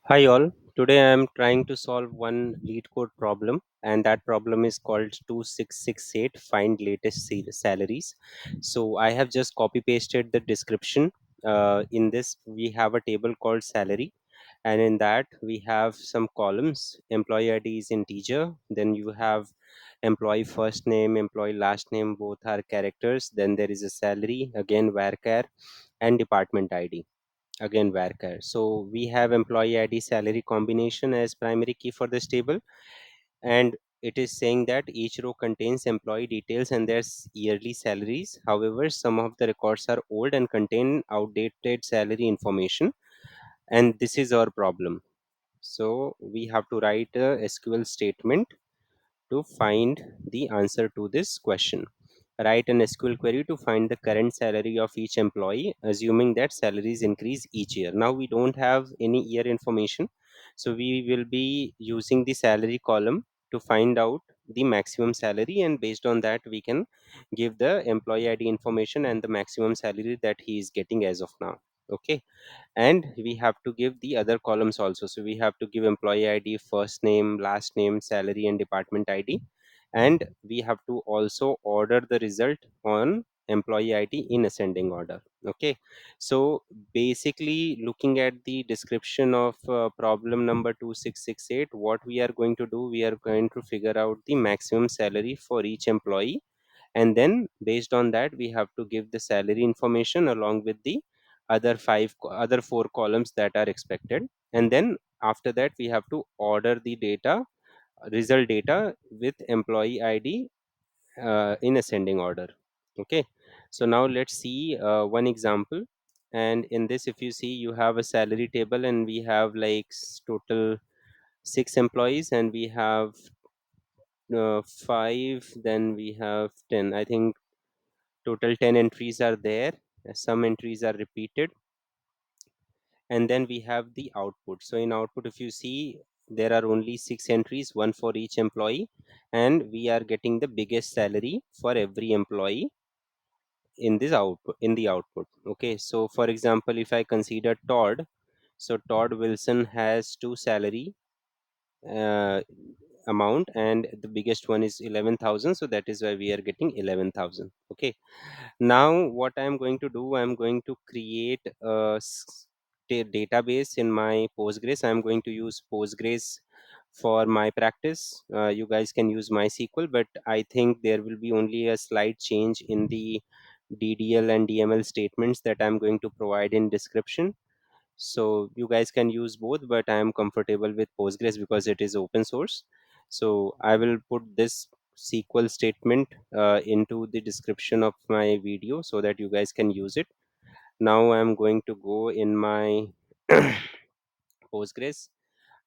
Hi all. Today I am trying to solve one Leetcode problem, and that problem is called 2668 find latest salaries. So I have just copy pasted the description. In this we have a table called salary, and in that we have some columns. Employee ID is integer, then you have employee first name, employee last name, both are characters. Then there is a salary, again varchar, and department ID, again varchar. So we have employee ID salary combination as primary key for this table, and it is saying that each row contains employee details and their yearly salaries. However, some of the records are old and contain outdated salary information, and this is our problem. So we have to write a SQL statement to find the answer to this question. Write an SQL query to find the current salary of each employee, assuming that salaries increase each year. Now we don't have any year information, so we will be using the salary column to find out the maximum salary, and based on that we can give the employee ID information and the maximum salary that he is getting as of now. Okay, and we have to give the other columns also. So we have to give employee ID, first name, last name, salary, and department ID, and we have to also order the result on employee ID in ascending order. Okay, so basically looking at the description of problem number 2668, what we are going to do, we are going to figure out the maximum salary for each employee, and then based on that we have to give the salary information along with the other four columns that are expected, and then after that we have to order the data, result data with employee ID in ascending order. Okay, so now let's see one example. And in this, if you see, you have a salary table and we have like total 6 employees, and we have 5, then we have 10. I think total 10 entries are there. Some entries are repeated, and then we have the output. So in output, if you see, there are only 6 entries, one for each employee, and we are getting the biggest salary for every employee in this output, in the output. Okay, so for example, if I consider Todd, so Todd Wilson has two salary uh, amount, and the biggest one is 11,000, so that is why we are getting 11,000. Okay, now what I'm going to do, I'm going to create a database in my Postgres. I'm going to use Postgres for my practice. You guys can use MySQL, but I think there will be only a slight change in the DDL and DML statements that I'm going to provide in description. So you guys can use both, but I am comfortable with Postgres because it is open source. So I will put this SQL statement into the description of my video so that you guys can use it. Now I'm going to go in my Postgres.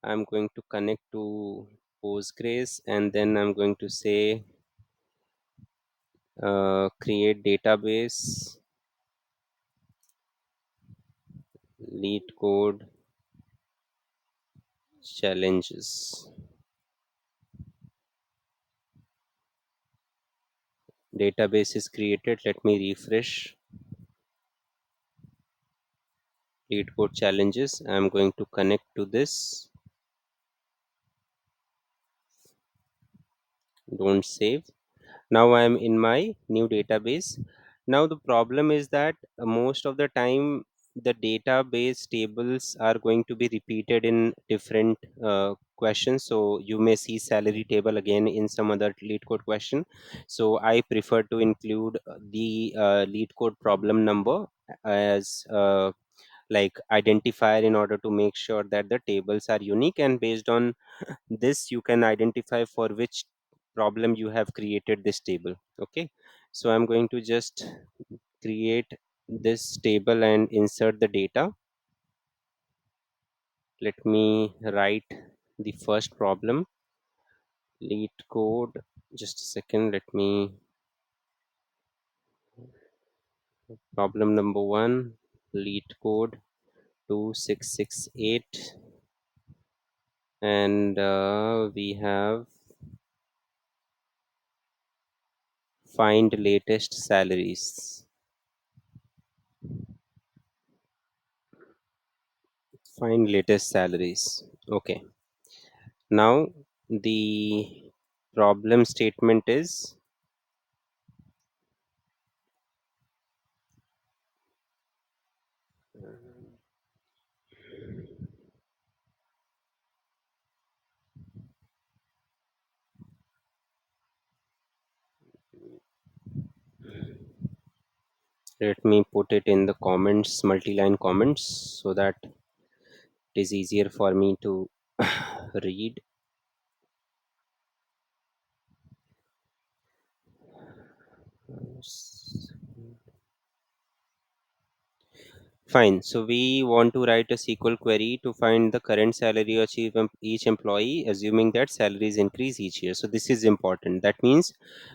I'm going to connect to Postgres, and then I'm going to say create database, Leetcode challenges. Database is created. Let me refresh. Leetcode challenges. I'm going to connect to this. Don't save. Now I'm in my new database. Now the problem is that most of the time the database tables are going to be repeated in different questions. So you may see salary table again in some other Leetcode question. So I prefer to include the Leetcode problem number as like identifier in order to make sure that the tables are unique, and based on this you can identify for which problem you have created this table. Okay, so I'm going to just create this table and insert the data. Let me write the first problem. Leetcode, just a second, let me, problem number 1, Leetcode 2668, and we have find latest salaries. Find latest salaries. Okay. Now the problem statement is let me put it in the comments, multi-line comments, so that it is easier for me to read. Fine. So we want to write a SQL query to find the current salary of each employee, assuming that salaries increase each year. So this is important. That means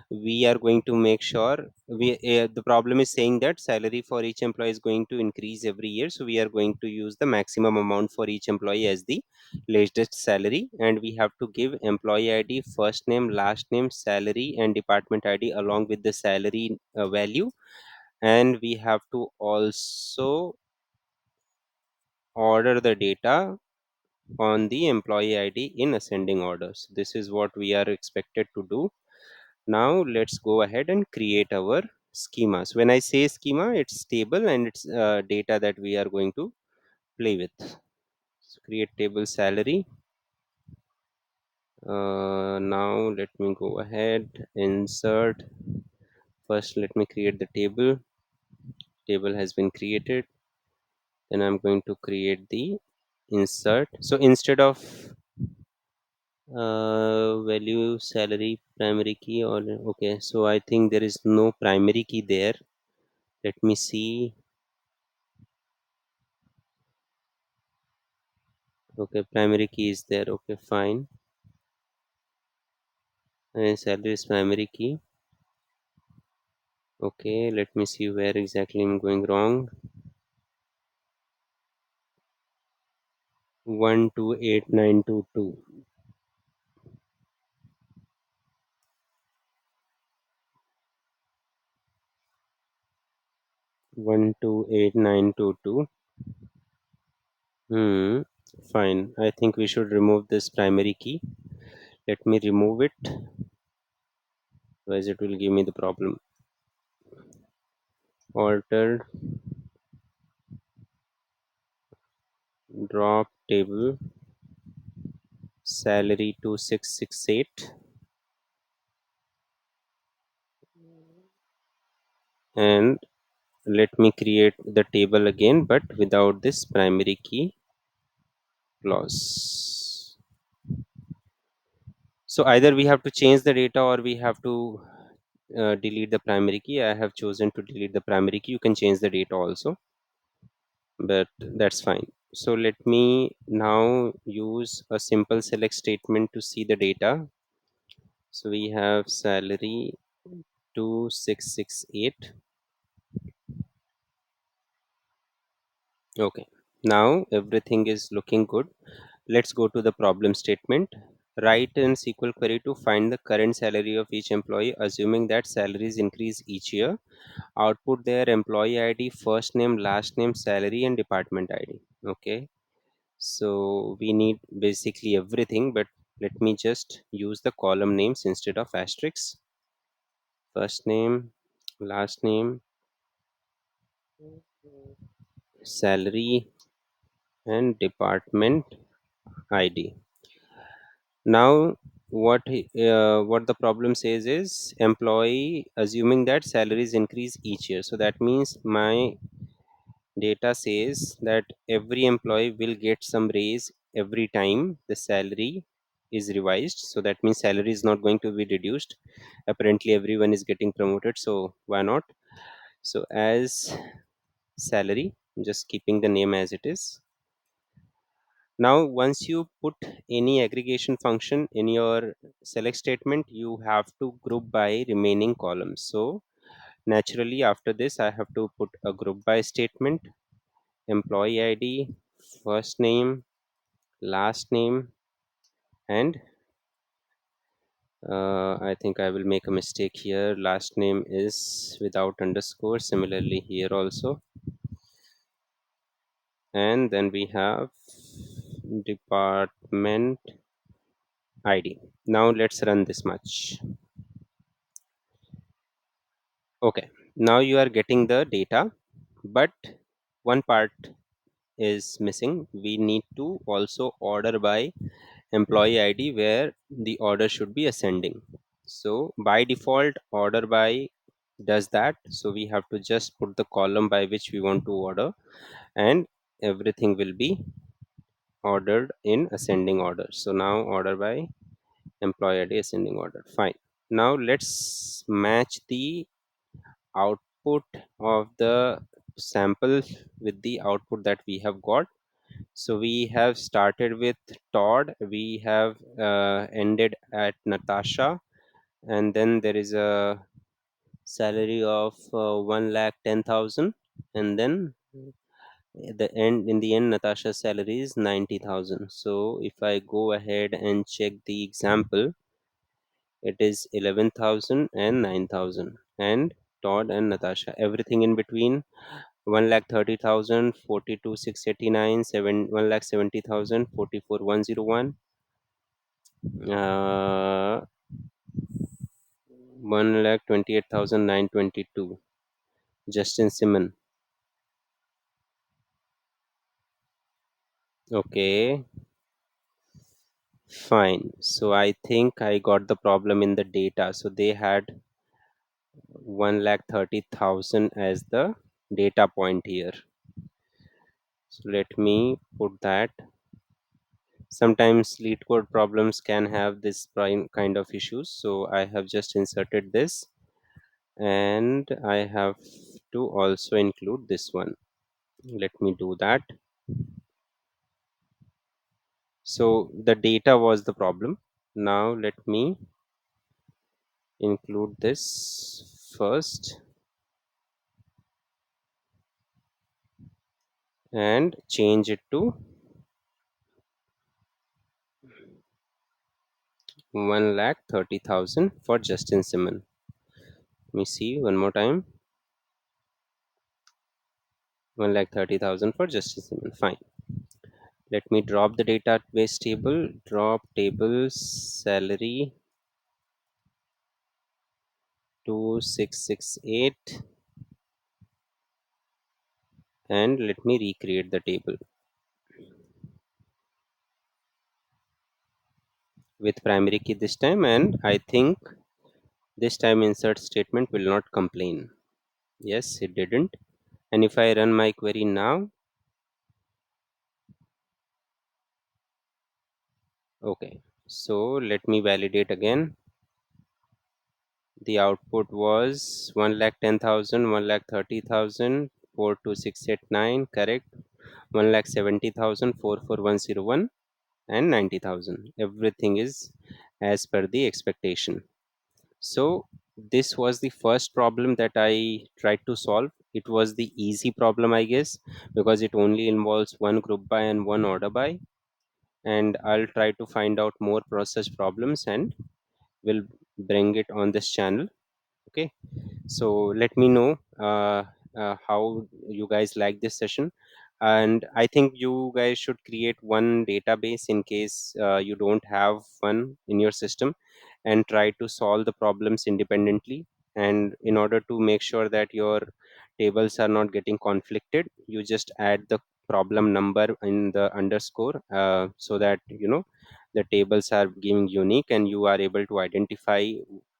we are going to make sure the problem is saying that salary for each employee is going to increase every year. So we are going to use the maximum amount for each employee as the latest salary, and we have to give employee ID, first name, last name, salary, and department ID along with the salary value. And we have to also order the data on the employee ID in ascending order. So this is what we are expected to do. Now let's go ahead and create our schemas. When I say schema, it's table and it's data that we are going to play with. So create table salary. Now let me go ahead, insert. First, let me create the table. Table has been created. Then I'm going to create the insert. So instead of value salary primary key, or okay, so I think there is no primary key there. Let me see. Okay, primary key is there. Okay, fine. And salary is primary key. Okay, let me see where exactly I'm going wrong. 128922. 128922. Fine. I think we should remove this primary key. Let me remove it, otherwise it will give me the problem. Alter drop table salary 2668, and let me create the table again but without this primary key clause. So either we have to change the data or we have to delete the primary key. I have chosen to delete the primary key. You can change the data also, but that's fine. So let me now use a simple select statement to see the data. So we have salary 2668. Okay, now everything is looking good. Let's go to the problem statement. Write an SQL query to find the current salary of each employee, assuming that salaries increase each year. Output their employee ID, first name, last name, salary, and department ID. Okay, so we need basically everything, but let me just use the column names instead of asterisks. First name, last name, salary, and department ID. Now what the problem says is employee assuming that salaries increase each year. So that means my data says that every employee will get some raise every time the salary is revised. So that means salary is not going to be reduced. Apparently everyone is getting promoted, so why not? So as salary, I'm just keeping the name as it is. Now, once you put any aggregation function in your select statement, you have to group by remaining columns. So naturally after this, I have to put a group by statement, employee ID, first name, last name, and I think I will make a mistake here. Last name is without underscore. Similarly here also. and then we have department ID. Now let's run this much. Okay, now you are getting the data, but one part is missing. We need to also order by employee ID where the order should be ascending. So by default, order by does that. So we have to just put the column by which we want to order, and everything will be ordered in ascending order. So now order by employee ID ascending order. Fine. Now let's match the output of the sample with the output that we have got. So we have started with Todd, we have ended at Natasha, and then there is a salary of 1,10,000, and then in the end Natasha's salary is 90,000. So if I go ahead and check the example, it is 11,000 and 9,000, and Todd and Natasha, everything in between 1,30,000, 42,689, 1,70,000, 44,101, 1,28,922. Justin Simon. Okay, fine. So I think I got the problem in the data. So they had 1,30,000 as the data point here. So let me put that. Sometimes Leetcode problems can have this kind of issues. So I have just inserted this, and I have to also include this one. Let me do that. So the data was the problem. Now let me include this first and change it to 1,30,000 for Justin Simon. Let me see one more time. 1,30,000 for Justin Simon. Fine. Let me drop the database table. Drop table salary 2668, and let me recreate the table with primary key this time, and I think this time insert statement will not complain. Yes, it didn't. And if I run my query now, okay, so let me validate again. The output was 1,10,000, 1,30,000, 42689, correct. 1,70,000, 44101, and 90,000. Everything is as per the expectation. So this was the first problem that I tried to solve. It was the easy problem, I guess, because it only involves one group by and one order by. And I'll try to find out more process problems and will bring it on this channel. Okay, so let me know how you guys like this session, and I think you guys should create one database in case you don't have one in your system, and try to solve the problems independently. And in order to make sure that your tables are not getting conflicted, you just add the problem number in the underscore, so that the tables are giving unique and you are able to identify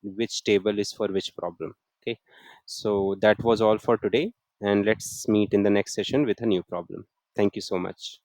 which table is for which problem. Okay, so that was all for today, and let's meet in the next session with a new problem. Thank you so much.